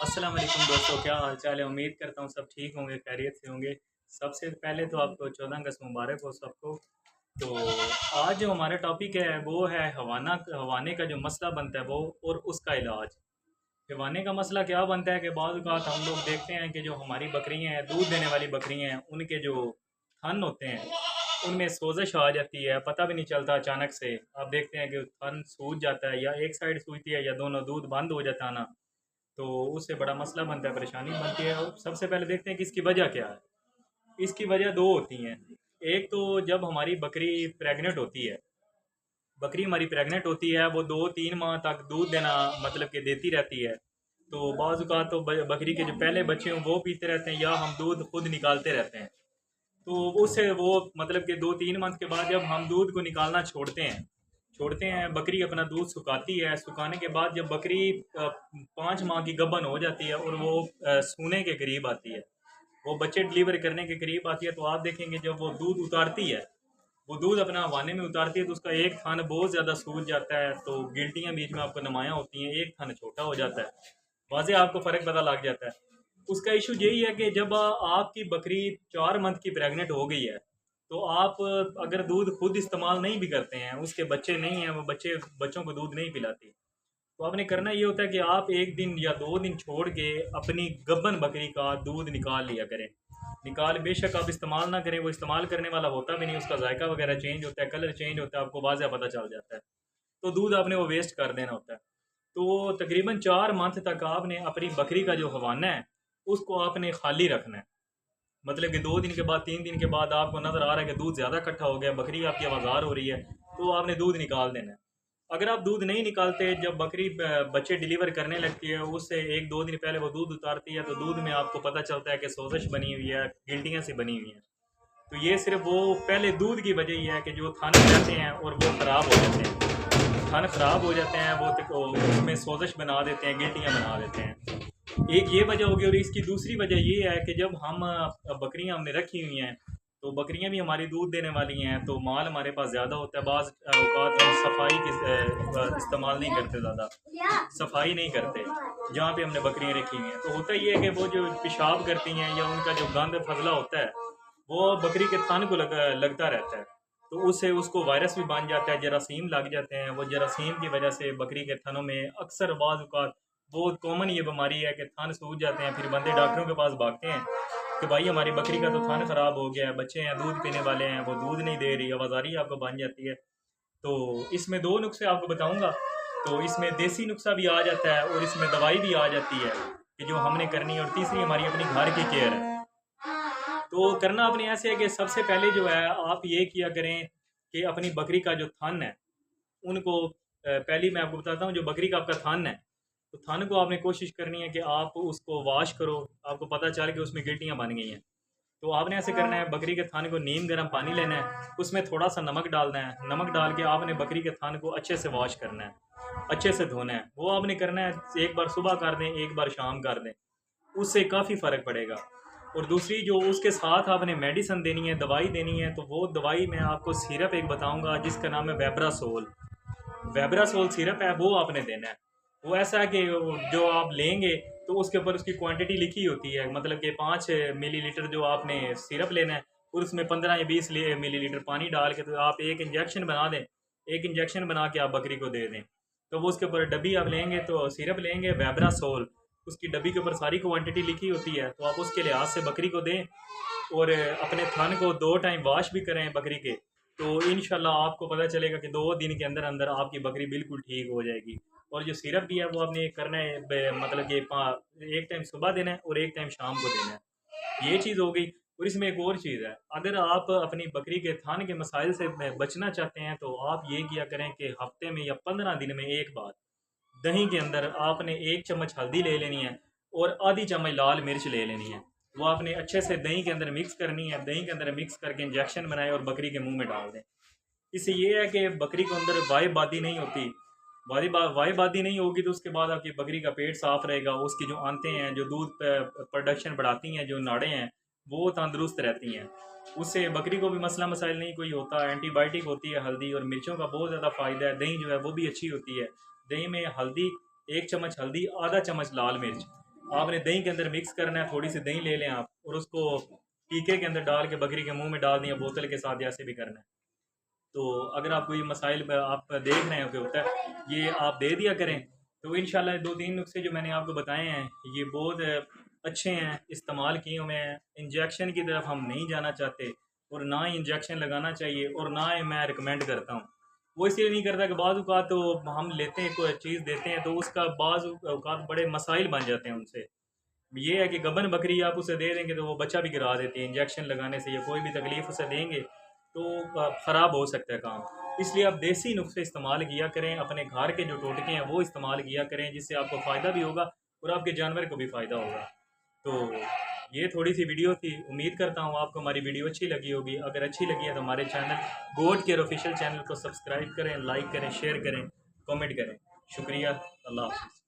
अस्सलाम वालेकुम दोस्तों, क्या हाल चाल है। उम्मीद करता हूँ सब ठीक होंगे, खैरियत से होंगे। सबसे पहले तो आपको 14 अगस्त मुबारक हो सबको। तो आज जो हमारा टॉपिक है वो है हवाने का जो मसला बनता है वो और उसका इलाज। हवाने का मसला क्या बनता है कि बाद औक़ात हम लोग देखते हैं कि जो हमारी बकरियाँ हैं, दूध देने वाली बकरियाँ हैं, उनके जो थन होते हैं उनमें सोजिश आ जाती है, पता भी नहीं चलता। अचानक से आप देखते हैं कि थन सूज जाता है, या एक साइड सूजती है या दोनों, दूध बंद हो जाता है ना। तो उससे बड़ा मसला बनता है, परेशानी बनती है। और सबसे पहले देखते हैं कि इसकी वजह क्या है। इसकी वजह दो होती हैं। एक तो जब हमारी बकरी प्रेग्नेंट होती है, बकरी हमारी प्रेग्नेंट होती है, वो 2-3 माह तक दूध देना मतलब कि देती रहती है। तो बाज़ तो बकरी के जो पहले बच्चे हैं वो पीते रहते हैं, या हम दूध खुद निकालते रहते हैं। तो उससे वो मतलब कि 2-3 मंथ के बाद जब हम दूध को निकालना छोड़ते हैं, बकरी अपना दूध सुखाती है। सुखाने के बाद जब बकरी 5 माह की गबन हो जाती है और वो सूने के करीब आती है, वो बच्चे डिलीवर करने के करीब आती है, तो आप देखेंगे जब वो दूध उतारती है, वो दूध अपना हवाने में उतारती है, तो उसका एक थन बहुत ज़्यादा सूज जाता है। तो गिल्टियाँ बीच में आपको नुमायाँ होती हैं, एक थन छोटा हो जाता है। वाज़े आपको फ़र्क पता लग जाता है। उसका इशू यही है कि जब आपकी बकरी 4 मंथ की प्रेग्नेंट हो गई है, तो आप अगर दूध खुद इस्तेमाल नहीं भी करते हैं, उसके बच्चे नहीं हैं, वो बच्चों को दूध नहीं पिलाती, तो आपने करना ये होता है कि आप 1 दिन या 2 दिन छोड़ के अपनी गब्बन बकरी का दूध निकाल लिया करें। निकाल, बेशक आप इस्तेमाल ना करें, वो इस्तेमाल करने वाला होता भी नहीं, उसका जायका वगैरह चेंज होता है, कलर चेंज होता है, आपको वाज़ह पता चल जाता है। तो दूध आपने वो वेस्ट कर देना होता है। तो तकरीबन 4 मंथ तक आपने अपनी बकरी का जो हवाना है उसको आपने खाली रखना है। मतलब कि 2 दिन के बाद, 3 दिन के बाद आपको नज़र आ रहा है कि दूध ज़्यादा इकट्ठा हो गया, बकरी आपकी आवाज़ार हो रही है, तो आपने दूध निकाल देना है। अगर आप दूध नहीं निकालते, जब बकरी बच्चे डिलीवर करने लगती है, उससे 1-2 दिन पहले वो दूध उतारती है, तो दूध में आपको पता चलता है कि सोजिश बनी हुई है, गिल्टियाँ सी बनी हुई हैं। तो ये सिर्फ वो पहले दूध की वजह ही है कि जो थन रहते हैं और वो ख़राब हो जाते हैं। थन ख़राब हो जाते हैं, वो उसमें सोजिश बना देते हैं, गिल्टियाँ बना देते हैं। एक ये वजह होगी, और इसकी दूसरी वजह ये है कि जब हम बकरियां हमने रखी हुई हैं, तो बकरियां भी हमारी दूध देने वाली हैं, तो माल हमारे पास ज़्यादा होता है। बाज़ औक़ात हम सफाई की इस्तेमाल नहीं करते, ज़्यादा सफाई नहीं करते जहाँ पे हमने बकरियां रखी हुई हैं। तो होता ये है कि वो जो पेशाब करती हैं या उनका जो गंद फजला होता है, वो बकरी के थन को लगता रहता है। तो उससे उसको वायरस भी बन जाता है, जरासीम लग जाते हैं। वो जरासीम की वजह से बकरी के थनों में अक्सर बाज़ औक़ात बहुत कॉमन ये बीमारी है कि थन सूज जाते हैं। फिर बंदे डॉक्टरों के पास भागते हैं कि भाई हमारी बकरी का तो थन ख़राब हो गया है, बच्चे हैं दूध पीने वाले हैं, वो दूध नहीं दे रही, आवाज़ारी आपको बन जाती है। तो इसमें दो नुस्खे आपको बताऊंगा। तो इसमें देसी नुस्खा भी आ जाता है और इसमें दवाई भी आ जाती है कि जो हमने करनी है। और तीसरी हमारी अपनी घर की केयर है। तो करना अपने ऐसे है कि सबसे पहले जो है आप ये किया करें कि अपनी बकरी का जो थन है उनको पहली मैं आपको बताता हूँ। जो बकरी का आपका थन है, तो थन को आपने कोशिश करनी है कि आप उसको वॉश करो। आपको पता चल कि उसमें गिल्टियाँ बन गई हैं, तो आपने ऐसे करना है, बकरी के थान को नीम गर्म पानी लेना है, उसमें थोड़ा सा नमक डालना है। नमक डाल के आपने बकरी के थान को अच्छे से वॉश करना है, अच्छे से धोना है। वो आपने करना है, एक बार सुबह कर दें, एक बार शाम कर दें, उससे काफ़ी फ़र्क पड़ेगा। और दूसरी जो उसके साथ आपने मेडिसन देनी है, दवाई देनी है, तो वो दवाई मैं आपको सिरप एक बताऊंगा जिसका नाम है वेब्रासोल। वेब्रासोल सिरप है, वो आपने देना है। वो ऐसा है कि जो आप लेंगे तो उसके ऊपर उसकी क्वांटिटी लिखी होती है, मतलब कि 5 मिलीलीटर जो आपने सिरप लेना है, और उसमें 15 या 20 मिलीलीटर पानी डाल के तो आप एक इंजेक्शन बना दें। एक इंजेक्शन बना के आप बकरी को दे दें। तो वो उसके ऊपर डब्बी आप लेंगे, तो सिरप लेंगे वेब्रासोल, उसकी डब्बी के ऊपर सारी क्वांटिटी लिखी होती है, तो आप उसके लिहाज से बकरी को दें। और अपने थन को 2 टाइम वॉश भी करें बकरी के। तो इंशाल्लाह आपको पता चलेगा कि 2 दिन के अंदर अंदर आपकी बकरी बिल्कुल ठीक हो जाएगी। और जो सिरप भी है वो आपने करना है, मतलब कि एक टाइम सुबह देना है और एक टाइम शाम को देना है। ये चीज़ हो गई। और इसमें एक और चीज़ है, अगर आप अपनी बकरी के थान के मसाइल से बचना चाहते हैं, तो आप ये किया करें कि हफ्ते में या 15 दिन में एक बार दही के अंदर आपने 1 चम्मच हल्दी ले लेनी है और आधी चम्मच लाल मिर्च ले लेनी है। वो आपने अच्छे से दही के अंदर मिक्स करनी है। दही के अंदर मिक्स करके इंजेक्शन बनाए और बकरी के मुंह में डाल दें। इससे ये है कि बकरी के अंदर वाईबादी नहीं होती। वाईबादी नहीं होगी तो उसके बाद आपकी बकरी का पेट साफ रहेगा। उसकी जो आंतें हैं, जो दूध प्रोडक्शन बढ़ाती हैं, जो नाड़ें हैं, वो तंदुरुस्त रहती हैं। उससे बकरी को भी मसला मसाइल नहीं कोई होता। एंटीबायोटिक होती है हल्दी, और मिर्चों का बहुत ज़्यादा फ़ायदा है। दही जो है वो भी अच्छी होती है। दही में हल्दी, 1 चम्मच हल्दी, आधा चम्मच लाल मिर्च आपने दही के अंदर मिक्स करना है, थोड़ी सी दही ले लें आप और उसको टीके के अंदर डाल के बकरी के मुंह में डाल दिया बोतल के साथ, ऐसे भी करना है। तो अगर आपको ये मसाइल आप देख रहे हो कि होता है, ये आप दे दिया करें। तो इंशाल्लाह 2-3 नुस्खे जो मैंने आपको बताए हैं ये बहुत अच्छे हैं, इस्तेमाल किए हुए हैं। इंजेक्शन की तरफ हम नहीं जाना चाहते और ना ही इंजेक्शन लगाना चाहिए और ना ही मैं रिकमेंड करता हूँ। वो इसलिए नहीं करता कि बाज़ औक़ात तो हम लेते हैं, कोई चीज़ देते हैं तो उसका बाज़ औक़ात बड़े मसाइल बन जाते हैं उनसे। ये है कि गबन बकरी आप उसे दे देंगे तो वो बच्चा भी गिरा देती है इंजेक्शन लगाने से, या कोई भी तकलीफ़ उसे देंगे तो ख़राब हो सकता है काम। इसलिए आप देसी नुस्खे इस्तेमाल किया करें, अपने घर के जो टोटके हैं वो इस्तेमाल किया करें, जिससे आपको फ़ायदा भी होगा और आपके जानवर को भी फ़ायदा होगा। तो ये थोड़ी सी वीडियो थी, उम्मीद करता हूँ आपको हमारी वीडियो अच्छी लगी होगी। अगर अच्छी लगी है तो हमारे चैनल गोट केयर ऑफिशियल चैनल को सब्सक्राइब करें, लाइक करें, शेयर करें, कमेंट करें। शुक्रिया। अल्लाह हाफ़िज़।